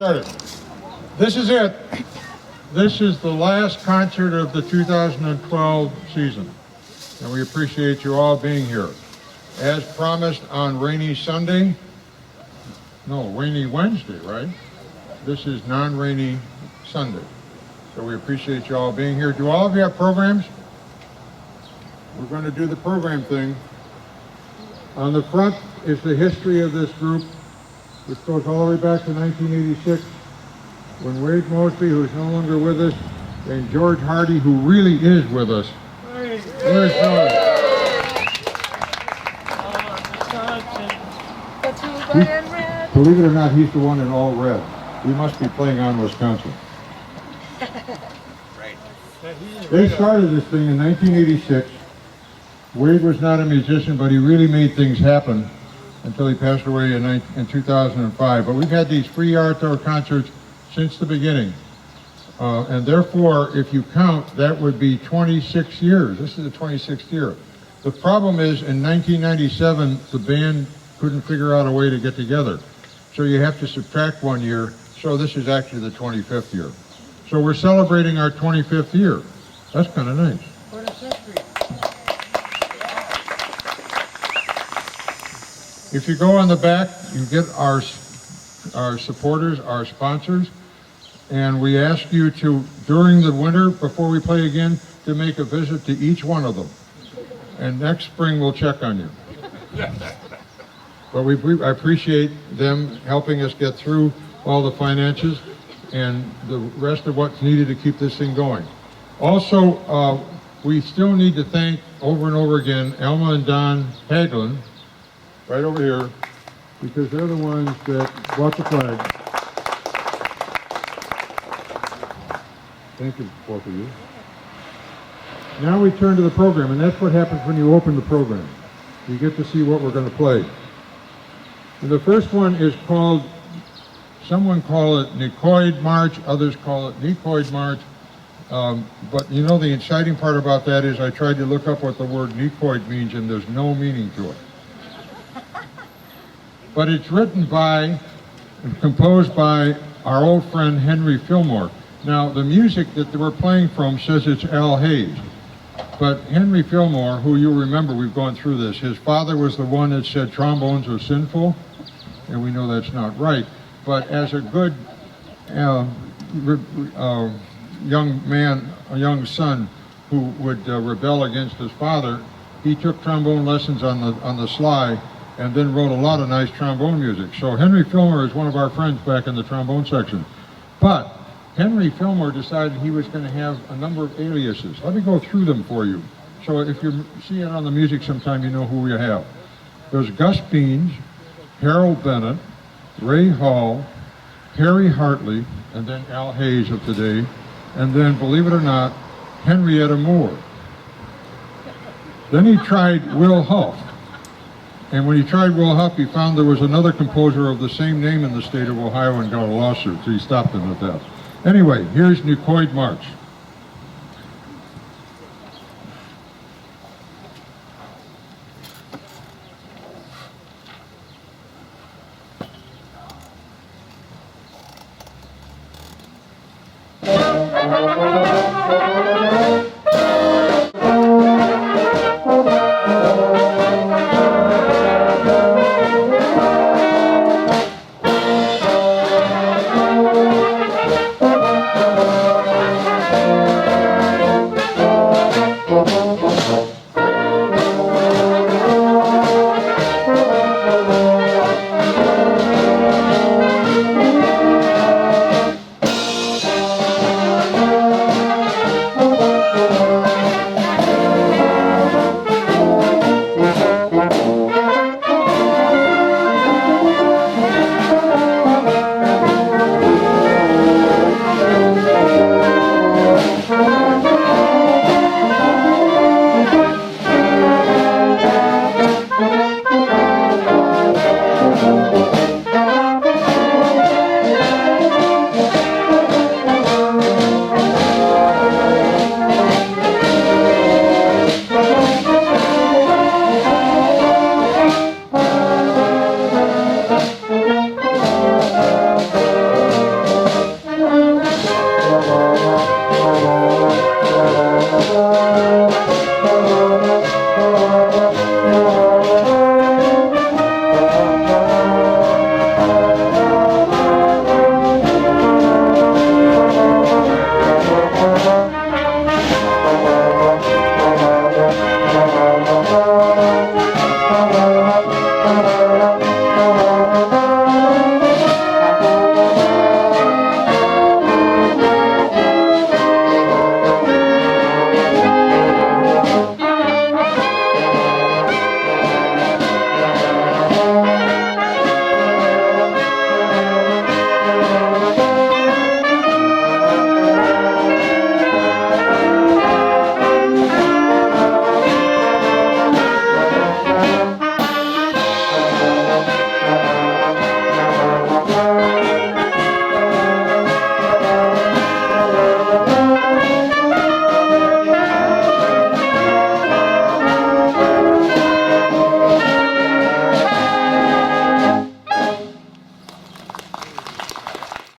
Started. This is it. This is the last concert of the 2012 season, and we appreciate you all being here. As promised on rainy Wednesday, right? This is non-rainy Sunday. So we appreciate you all being here. Do all of you have programs? We're going to do the program thing. On the front is the history of this group, which goes all the way back to 1986, when Wade Mosby, who's no longer with us, and George Hardy, who really is with us. Where's George? Believe it or not, he's the one in all red. We must be playing on Wisconsin. They started this thing in 1986. Wade was not a musician, but he really made things happen until he passed away in 2005. But we've had these free outdoor concerts since the beginning. And therefore, if you count, that would be 26 years. This is the 26th year. The problem is, in 1997, the band couldn't figure out a way to get together. So you have to subtract 1 year. So this is actually the 25th year. So we're celebrating our 25th year. That's kind of nice. What a century. If you go on the back, you get our supporters, our sponsors, and we ask you to, during the winter, before we play again, to make a visit to each one of them. And next spring, we'll check on you. But I appreciate them helping us get through all the finances and the rest of what's needed to keep this thing going. Also, we still need to thank over and over again Alma and Don Hagelin, right over here, because they're the ones that brought the flag. Thank you, both of you. Now we turn to the program, and that's what happens when you open the program. You get to see what we're going to play. And the first one is called, someone call it Necoid March, others call it Necoid March. But you know, the exciting part about that is I tried to look up what the word Necoid means, and there's no meaning to it. But it's written by and composed by our old friend Henry Fillmore. Now, the music that we're playing from says it's Al Hayes. But Henry Fillmore, who you remember, we've gone through this, his father was the one that said trombones are sinful, and we know that's not right. But as a good young man, a young son who would rebel against his father, he took trombone lessons on the sly, and then wrote a lot of nice trombone music. So Henry Fillmore is one of our friends back in the trombone section. But Henry Fillmore decided he was going to have a number of aliases. Let me go through them for you. So if you see it on the music sometime, you know who we have. There's Gus Beans, Harold Bennett, Ray Hall, Harry Hartley, and then Al Hayes of today. And then, believe it or not, Henrietta Moore. Then he tried Will Huff. And when he tried Will Huff, he found there was another composer of the same name in the state of Ohio and got a lawsuit, so he stopped him at that. Anyway, here's Necoid March.